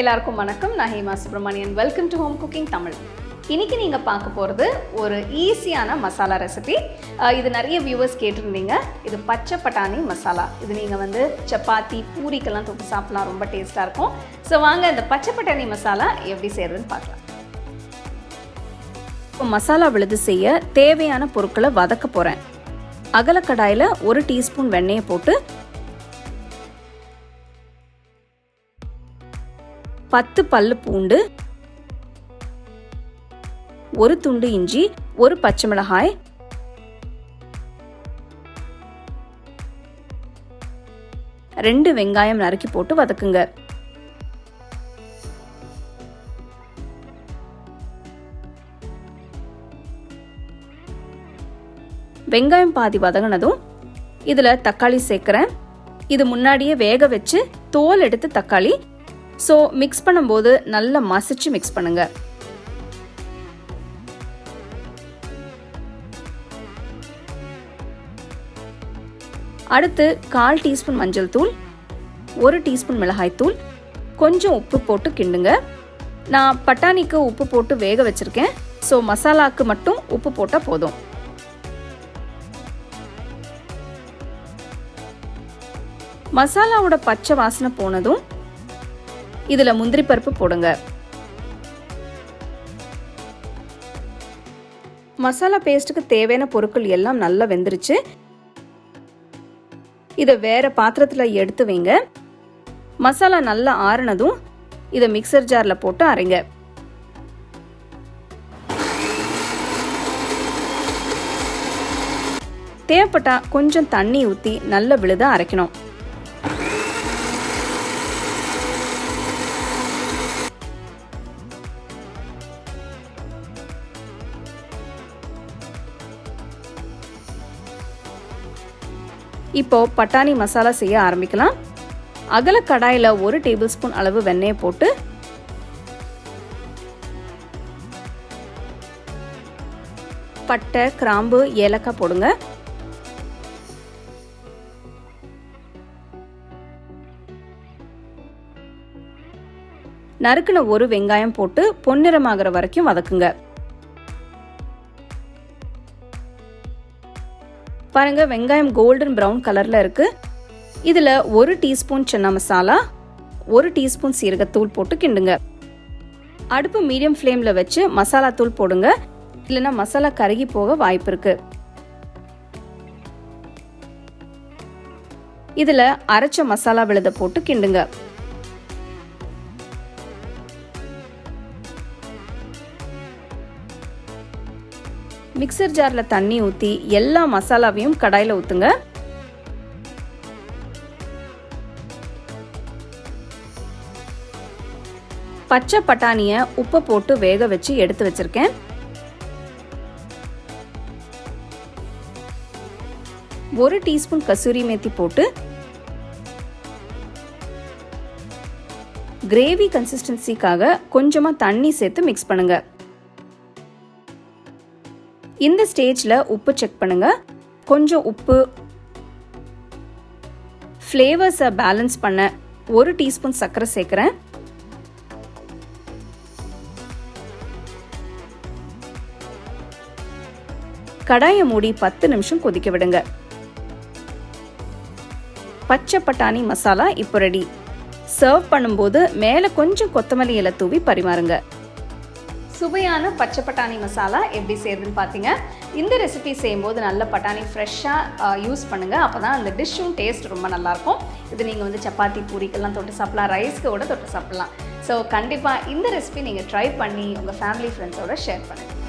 எல்லாருக்கும் வணக்கம். நான் Hema Subramanian. Welcome to home cooking Tamil. இன்றைக்கி நீங்கள் பார்க்க போகிறது ஒரு ஈஸியான மசாலா ரெசிபி. இது நிறைய வியூவர்ஸ் கேட்டிருந்தீங்க. இது பச்சை பட்டாணி மசாலா. இது நீங்கள் சப்பாத்தி பூரிக்கெல்லாம் தொட்டு சாப்பிட்லாம், ரொம்ப டேஸ்ட்டாக இருக்கும். ஸோ வாங்க இந்த பச்சை பட்டாணி மசாலா எப்படி செய்கிறதுன்னு பார்க்கலாம். இப்போ மசாலா விழுது செய்ய தேவையான பொருட்களை வதக்க போகிறேன். அகலக்கடாயில் 1 டீஸ்பூன் வெண்ணெயை போட்டு 10 பல்லு பூண்டு, 1 துண்டு இஞ்சி, 1 பச்சை மிளகாய், 2 வெங்காயம் நறுக்கி போட்டு வதக்குங்க. வெங்காயம் பாதி வதங்கினதும் இதில் தக்காளி சேர்க்குறேன். இது முன்னாடியே வேக வச்சு தோல் எடுத்து தக்காளி. ஸோ மிக்ஸ் பண்ணும்போது நல்லா மசிச்சு மிக்ஸ் பண்ணுங்க. அடுத்து 1/4 டீஸ்பூன் மஞ்சள் தூள், 1 டீஸ்பூன் மிளகாய் தூள், கொஞ்சம் உப்பு போட்டு கிண்டுங்க. நான் பட்டாணிக்கு உப்பு போட்டு வேக வச்சிருக்கேன். ஸோ மசாலாக்கு மட்டும் உப்பு போட்டால் போதும். மசாலாவோட பச்சை வாசனை போனதும் இதில் முந்திரி பருப்பு போடுங்க. மசாலா பேஸ்ட்டுக்கு தேவையான பொருட்கள் எல்லாம் நல்லா வெந்துருச்சு. இதை வேற பாத்திரத்தில் எடுத்து வைங்க. மசாலா நல்லா ஆறுனதும் இதை மிக்சர் ஜாரில் போட்டு அரைங்க. தேவைப்பட்டா கொஞ்சம் தண்ணி ஊற்றி நல்ல விழுத அரைக்கணும். இப்போ பட்டாணி மசாலா செய்ய ஆரம்பிக்கலாம். அகல கடாயில் 1 டேபிள் ஸ்பூன் அளவு வெண்ணெயை போட்டு பட்டை, கிராம்பு, ஏலக்காய் போடுங்க. நறுக்குன 1 வெங்காயம் போட்டு பொன்னிறமாகிற வரைக்கும் வதக்குங்க. பாருங்க, வெங்காயம் கோல்டன் ப்ரௌன் கலர்ல இருக்கு. இதுல 1 டீஸ்பூன் சன்னா மசாலா, 1 டீஸ்பூன் சீரகத்தூள் போட்டு கிண்டுங்க. அடுப்பு மீடியம் ஃப்ளேம்ல வச்சு மசாலா தூள் போடுங்க, இல்லைன்னா மசாலா கருகி போக வாய்ப்பு இருக்கு. இதுல அரைச்ச மசாலா விழுத போட்டு கிண்டுங்க. மிக்சர் ஜாரில் தண்ணி ஊற்றி எல்லா மசாலாவையும் கடாயில் ஊற்றுங்க. பச்சை பட்டாணியை உப்பு போட்டு வேக வச்சு எடுத்து வச்சிருக்கேன். ஒரு டீஸ்பூன் கசூரி மேத்தி போட்டு கிரேவி கன்சிஸ்டன்சிக்காக கொஞ்சமாக தண்ணி சேர்த்து மிக்ஸ் பண்ணுங்க. இந்த ஸ்டேஜில் உப்பு செக் பண்ணுங்க. கொஞ்சம் உப்பு, ஃப்ளேவர்ஸை பேலன்ஸ் பண்ண 1 டீஸ்பூன் சர்க்கரை சேர்க்குறேன். கடாயை மூடி 10 நிமிஷம் கொதிக்க விடுங்க. பச்சை பட்டாணி மசாலா இப்போ ரெடி. சர்வ் பண்ணும்போது மேலே கொஞ்சம் கொத்தமல்லி இலை தூவி பரிமாறுங்க. சுவையான பச்சை பட்டாணி மசாலா எப்படி செய்யறதுன்னு பார்த்தீங்க. இந்த ரெசிபி செய்யும்போது நல்ல பட்டாணி ஃப்ரெஷ்ஷாக யூஸ் பண்ணுங்கள். அப்போ தான் அந்த டிஷ்ஷும் டேஸ்ட் ரொம்ப நல்லாயிருக்கும். இது நீங்கள் சப்பாத்தி பூரிக்கெல்லாம் தொட்டு சாப்பிட்லாம், ரைஸ்க்கு கூட தொட்டு சாப்பிட்லாம். ஸோ கண்டிப்பாக இந்த ரெசிபி நீங்கள் ட்ரை பண்ணி உங்கள் ஃபேமிலி ஃப்ரெண்ட்ஸோட ஷேர் பண்ணுங்கள்.